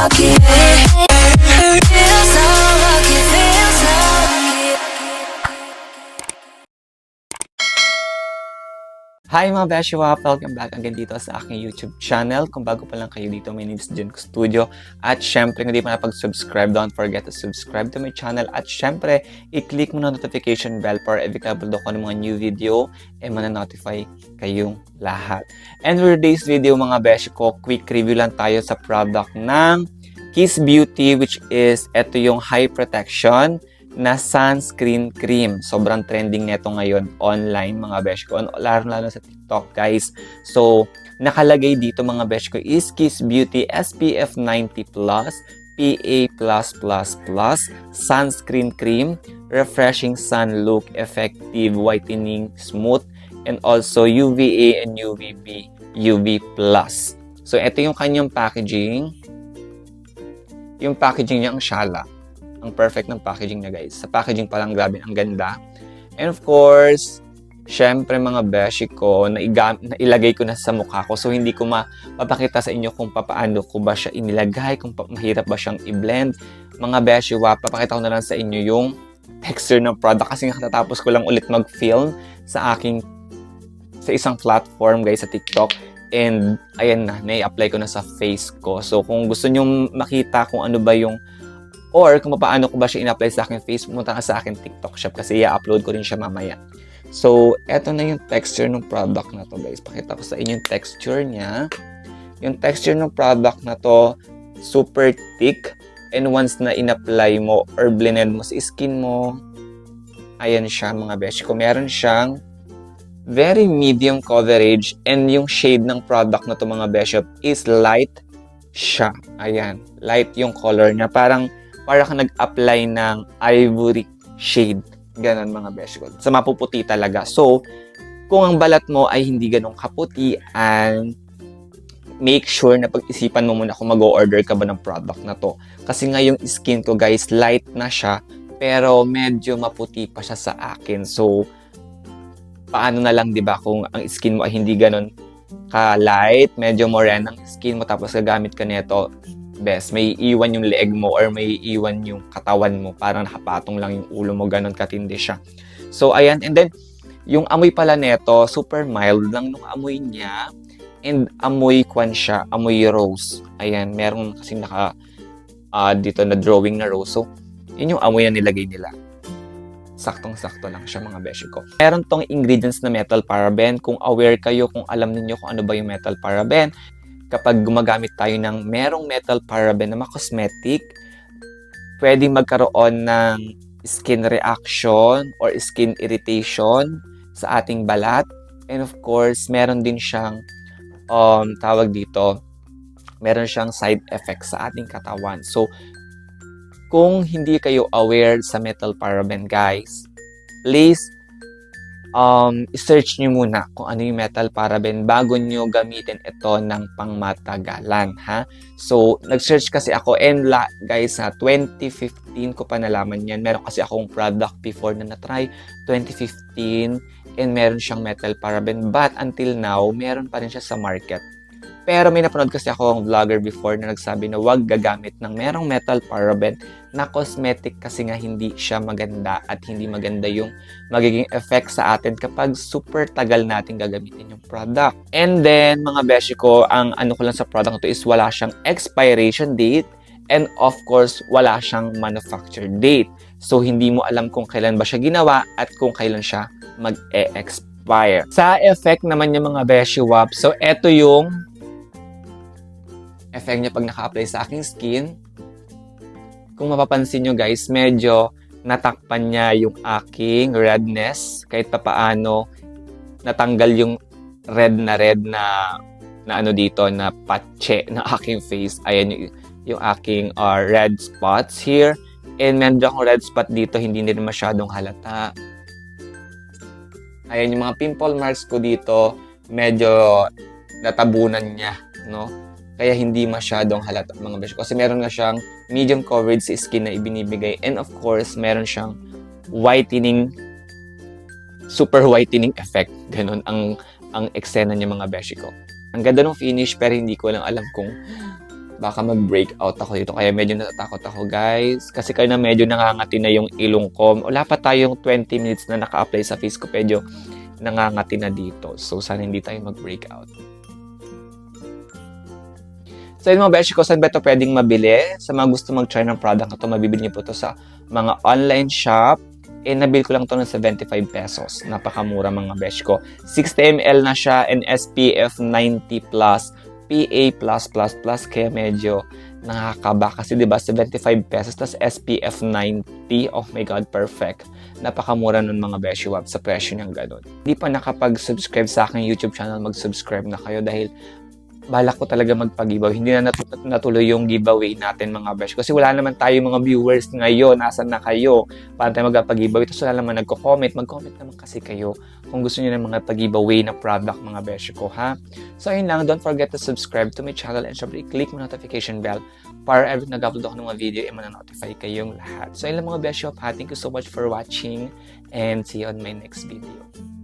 lucky. Feel so lucky, feel so lucky. Hi mga Beshi Wap! Welcome back again dito sa aking YouTube channel. Kung bago pa lang kayo dito, my name is Junko Studio. At syempre, kung hindi pa napag-subscribe, don't forget to subscribe to my channel. At syempre, i-click mo na notification bell para every couple do ko ng mga new video, mana-notify kayong lahat. And for today's video mga Beshi ko, quick review lang tayo sa product ng Kiss Beauty, which is ito yung high protection na sunscreen cream. Sobrang trending nito ngayon online mga besh ko. Lalo sa TikTok guys. So, nakalagay dito mga besh ko is Kiss Beauty SPF 90+, PA+++, sunscreen cream, refreshing sun look, effective whitening, smooth, and also UVA and UVB, UV+. So, ito yung kanyang packaging. Yung packaging niya ang shala. Ang perfect ng packaging niya guys. Sa packaging pa lang, grabe, ang ganda. And of course, syempre mga beshi ko, nailagay ko na sa mukha ko. So, hindi ko mapapakita sa inyo kung paano ko ba siya inilagay, kung mahirap ba siyang i-blend. Mga beshi wa, papakita ko na lang sa inyo yung texture ng product. Kasi katatapos ko lang ulit mag-film sa isang platform guys sa TikTok. And ayan na, nai-apply ko na sa face ko. So, kung gusto nyo makita kung ano ba yung or kung paano ko ba siya in-apply sa aking face, pumunta ka sa aking TikTok shop kasi i-upload ko rin siya mamaya. So, eto na yung texture ng product na to guys. Pakita ko sa inyo yung texture niya. Yung texture ng product na to, super thick. And once na in-apply mo or blended mo sa skin mo, ayan siya mga beshi ko. Meron siyang very medium coverage and yung shade ng product na to mga beshi is light siya. Ayan, light yung color niya. Para kang nag-apply ng ivory shade. Ganon mga besh ko. Sa mapuputi talaga. So, kung ang balat mo ay hindi ganong kaputi, and make sure na pag-isipan mo muna kung mag-o-order ka ba ng product na to. Kasi nga yung skin ko guys, light na siya, pero medyo maputi pa siya sa akin. So, paano na lang 'di ba kung ang skin mo ay hindi ganon ka-light, medyo morena ang skin mo, tapos gagamit ka nito, best, may iwan yung leeg mo or may iwan yung katawan mo. Parang nakapatong lang yung ulo mo. Ganon katindi siya. So, ayan. And then, yung amoy pala neto, super mild lang nung amoy niya. And amoy kwan siya, amoy rose. Ayan, meron kasing dito na drawing na rose. So, yun yung amoy na nilagay nila. Saktong-sakto lang siya mga beshi ko. Meron tong ingredients na metal paraben. Kung aware kayo, kung alam niyo kung ano ba yung metal paraben, kapag gumagamit tayo ng merong metal paraben na mga cosmetic, pwedeng magkaroon ng skin reaction or skin irritation sa ating balat. And of course, meron din siyang meron siyang side effects sa ating katawan. So, kung hindi kayo aware sa metal paraben guys, please i-search nyo muna kung ano yung metal paraben bago nyo gamitin ito ng pangmatagalan, ha? So, nag-search kasi ako and guys, 2015 ko pa nalaman yan. Meron kasi akong product before na na-try, 2015, and meron siyang metal paraben. But until now, meron pa rin siya sa market. Pero may napanood kasi ako ang vlogger before na nagsabi na huwag gagamit ng merong metal paraben na cosmetic kasi nga hindi siya maganda at hindi maganda yung magiging effect sa atin kapag super tagal natin gagamitin yung product. And then, mga beshi ko, ang ano ko lang sa product na to is wala siyang expiration date and of course, wala siyang manufacture date. So, hindi mo alam kung kailan ba siya ginawa at kung kailan siya mag-e-expire. Sa effect naman yung mga beshi wap, so eto yung effect niya pag naka-apply sa aking skin. Kung mapapansin nyo guys, medyo natakpan niya yung aking redness. Kahit pa paano, natanggal yung red na ano dito, na patche na aking face. Ayan yung aking red spots here. And meron akong red spot dito, hindi din masyadong halata. Ayan yung mga pimple marks ko dito, medyo natabunan niya, no? Kaya hindi masyadong halata mga besh. Kasi meron nga siyang medium coverage sa skin na ibinibigay. And of course, meron siyang whitening, super whitening effect. Ganun ang eksena niya mga beshi ko. Ang ganda ng finish pero hindi ko lang alam kung baka mag-breakout ako dito. Kaya medyo natatakot ako, guys. Kasi kayo na medyo nangangati na yung ilong ko. Wala pa tayong 20 minutes na naka-apply sa face ko. Medyo nangangati na dito. So, sana hindi tayo mag-breakout. So, yun mga beshi ko, saan ba ito pwedeng mabili? Sa mga gusto mag-try ng product na ito, mabibili niyo po ito sa mga online shop. Nabili ko lang ito ng 75 pesos. Napakamura mga beshi ko. 60 ml na siya and SPF 90+, PA+++, kaya medyo nakakaba. Kasi diba, 75 pesos, tas SPF 90. Oh my God, perfect. Napakamura nun mga beshi wap sa presyo niyang ganun. Hindi pa nakapag-subscribe sa aking YouTube channel, mag-subscribe na kayo dahil balak ko talaga magpag-giveaway. Hindi na natuloy yung giveaway natin mga besh. Kasi wala naman tayo mga viewers ngayon. Nasaan na kayo? Paano tayo magpag-giveaway? Tapos wala naman nagko-comment. Mag-comment naman kasi kayo kung gusto niyo ng mga pag-giveaway na product mga besh ko, ha? So, ayun lang. Don't forget to subscribe to my channel and syempre click mo notification bell para every nag-upload ako ng mga video ma-notify kayong lahat. So, ayun lang mga besh, ha? Thank you so much for watching and see you on my next video.